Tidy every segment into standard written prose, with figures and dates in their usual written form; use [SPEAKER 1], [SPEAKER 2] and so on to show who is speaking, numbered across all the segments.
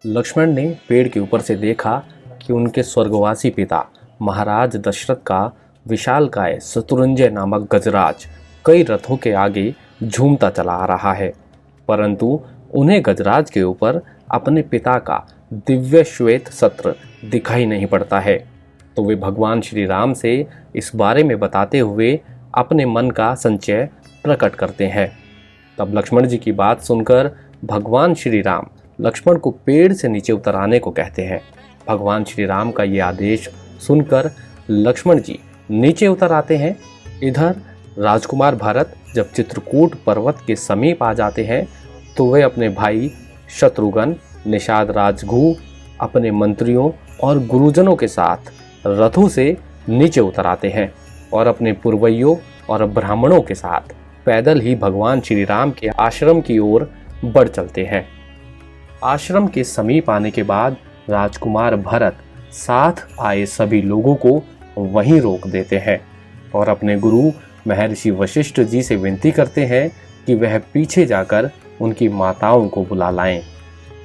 [SPEAKER 1] लक्ष्मण ने पेड़ के ऊपर से देखा कि उनके स्वर्गवासी पिता महाराज दशरथ का विशालकाय शत्रुंजय नामक गजराज कई रथों के आगे झूमता चला आ रहा है, परंतु उन्हें गजराज के ऊपर अपने पिता का दिव्य श्वेत छत्र दिखाई नहीं पड़ता है। तो वे भगवान श्री राम से इस बारे में बताते हुए अपने मन का संशय प्रकट करते हैं। तब लक्ष्मण जी की बात सुनकर भगवान श्री राम लक्ष्मण को पेड़ से नीचे उतर आने को कहते हैं। भगवान श्री राम का ये आदेश सुनकर लक्ष्मण जी नीचे उतर आते हैं। इधर राजकुमार भरत जब चित्रकूट पर्वत के समीप आ जाते हैं तो वे अपने भाई शत्रुघ्न, निषाद राजगु, अपने मंत्रियों और गुरुजनों के साथ रथों से नीचे उतर आते हैं और अपने पुरवैयों और ब्राह्मणों के साथ पैदल ही भगवान श्री राम के आश्रम की ओर बढ़ चलते हैं। आश्रम के समीप आने के बाद राजकुमार भरत साथ आए सभी लोगों को वहीं रोक देते हैं और अपने गुरु महर्षि वशिष्ठ जी से विनती करते हैं कि वह पीछे जाकर उनकी माताओं को बुला लाएं।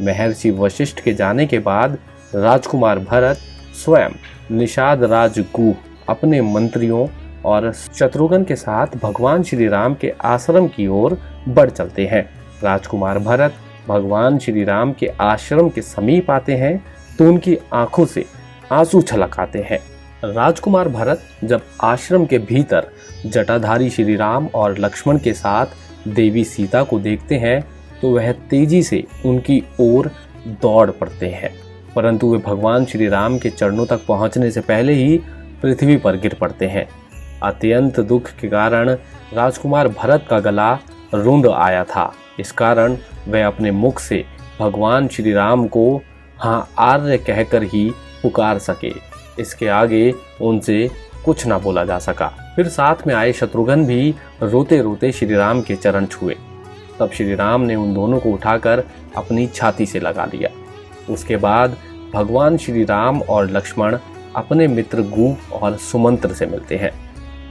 [SPEAKER 1] महर्षि वशिष्ठ के जाने के बाद राजकुमार भरत स्वयं निषाद राजगु अपने मंत्रियों और शत्रुघ्न के साथ भगवान श्री राम के आश्रम की ओर बढ़ चलते हैं। राजकुमार भरत भगवान श्री राम के आश्रम के समीप आते हैं तो उनकी आंखों से आंसू छलक आते हैं। राजकुमार भरत जब आश्रम के भीतर जटाधारी श्री राम और लक्ष्मण के साथ देवी सीता को देखते हैं तो वह तेजी से उनकी ओर दौड़ पड़ते हैं, परंतु वे भगवान श्री राम के चरणों तक पहुंचने से पहले ही पृथ्वी पर गिर पड़ते हैं। अत्यंत दुख के कारण राजकुमार भरत का गला रुंध आया था। इस कारण वह अपने मुख से भगवान श्री राम को हाँ आर्य कहकर ही पुकार सके, इसके आगे उनसे कुछ ना बोला जा सका। फिर साथ में आए शत्रुघ्न भी रोते रोते श्री राम के चरण छुए। तब श्री राम ने उन दोनों को उठाकर अपनी छाती से लगा लिया। उसके बाद भगवान श्री राम और लक्ष्मण अपने मित्र गु और सुमंत्र से मिलते हैं।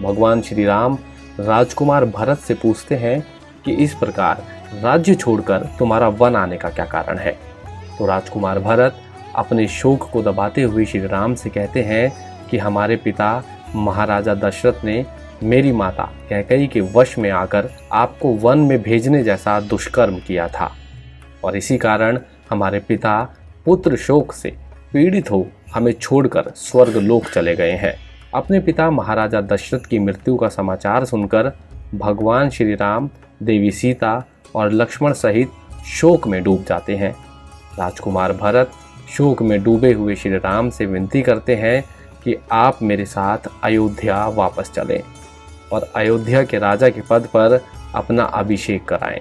[SPEAKER 1] भगवान श्री राम राजकुमार भरत से पूछते हैं कि इस प्रकार राज्य छोड़कर तुम्हारा वन आने का क्या कारण है। तो राजकुमार भरत अपने शोक को दबाते हुए श्री राम से कहते हैं कि हमारे पिता महाराजा दशरथ ने मेरी माता कैकेयी के वश में आकर आपको वन में भेजने जैसा दुष्कर्म किया था और इसी कारण हमारे पिता पुत्र शोक से पीड़ित हो हमें छोड़कर स्वर्ग लोक चले गए हैं। अपने पिता महाराजा दशरथ की मृत्यु का समाचार सुनकर भगवान श्री राम, देवी सीता और लक्ष्मण सहित शोक में डूब जाते हैं। राजकुमार भरत शोक में डूबे हुए श्री राम से विनती करते हैं कि आप मेरे साथ अयोध्या वापस चलें और अयोध्या के राजा के पद पर अपना अभिषेक कराएं।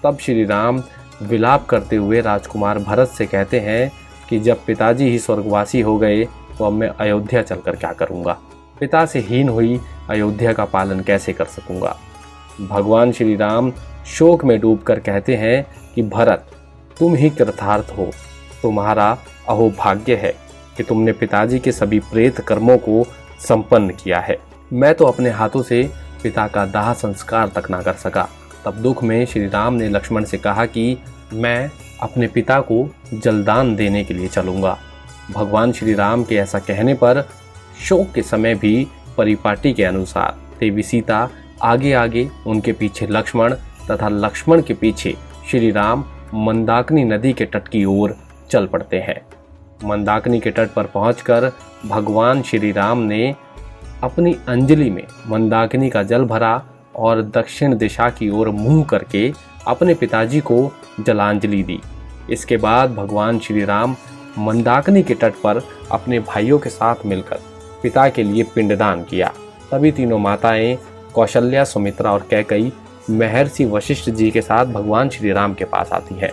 [SPEAKER 1] तब श्री राम विलाप करते हुए राजकुमार भरत से कहते हैं कि जब पिताजी ही स्वर्गवासी हो गए तो अब मैं अयोध्या चलकर क्या करूँगा। पिता से हीन हुई अयोध्या का पालन कैसे कर सकूँगा। भगवान श्री राम शोक में डूबकर कहते हैं कि भरत, तुम ही कृतार्थ हो। तुम्हारा अहोभाग्य है कि तुमने पिताजी के सभी प्रेत कर्मों को संपन्न किया है। मैं तो अपने हाथों से पिता का दाह संस्कार तक ना कर सका। तब दुख में श्री राम ने लक्ष्मण से कहा कि मैं अपने पिता को जलदान देने के लिए चलूँगा। भगवान श्री राम के ऐसा कहने पर शोक के समय भी परिपाटी के अनुसार देवी सीता आगे आगे, उनके पीछे लक्ष्मण तथा लक्ष्मण के पीछे श्री राम मंदाकिनी नदी के तट की ओर चल पड़ते हैं। मंदाकिनी के तट पर पहुंचकर भगवान श्री राम ने अपनी अंजलि में मंदाकिनी का जल भरा और दक्षिण दिशा की ओर मुंह करके अपने पिताजी को जलांजलि दी। इसके बाद भगवान श्री राम मंदाकिनी के तट पर अपने भाइयों के साथ मिलकर पिता के लिए पिंडदान किया। तभी तीनों माताएं कौशल्या, सुमित्रा और कैकेयी महर्षि वशिष्ठ जी के साथ भगवान श्री राम के पास आती हैं।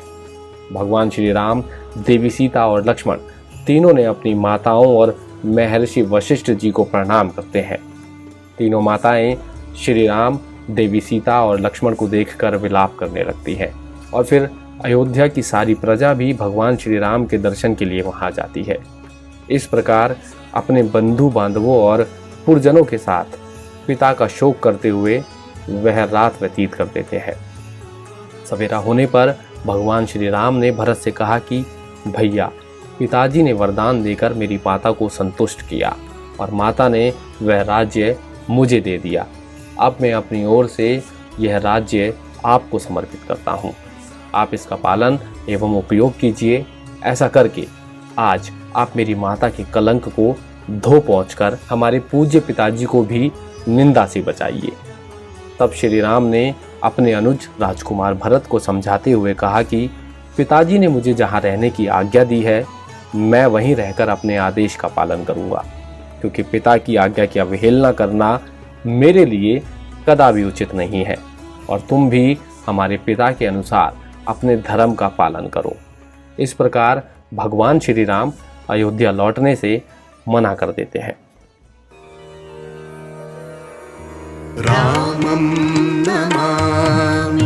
[SPEAKER 1] भगवान श्री राम, देवी सीता और लक्ष्मण तीनों ने अपनी माताओं और महर्षि वशिष्ठ जी को प्रणाम करते हैं। तीनों माताएं श्री राम, देवी सीता और लक्ष्मण को देखकर विलाप करने लगती हैं और फिर अयोध्या की सारी प्रजा भी भगवान श्री राम के दर्शन के लिए वहां जाती है। इस प्रकार अपने बंधु बांधवों और पुरजनों के साथ पिता का शोक करते हुए वह रात व्यतीत कर देते हैं। सवेरा होने पर भगवान श्री राम ने भरत से कहा कि भैया, पिताजी ने वरदान देकर मेरी माता को संतुष्ट किया और माता ने वह राज्य मुझे दे दिया। अब मैं अपनी ओर से यह राज्य आपको समर्पित करता हूँ। आप इसका पालन एवं उपयोग कीजिए। ऐसा करके आज आप मेरी माता के कलंक को धो पहुँचकर हमारे पूज्य पिताजी को भी निंदा से बचाइए। तब श्री राम ने अपने अनुज राजकुमार भरत को समझाते हुए कहा कि पिताजी ने मुझे जहाँ रहने की आज्ञा दी है, मैं वहीं रहकर अपने आदेश का पालन करूँगा, क्योंकि पिता की आज्ञा की अवहेलना करना मेरे लिए कदापि उचित नहीं है। और तुम भी हमारे पिता के अनुसार अपने धर्म का पालन करो। इस प्रकार भगवान श्री राम अयोध्या लौटने से मना कर देते हैं।
[SPEAKER 2] रामं नमामि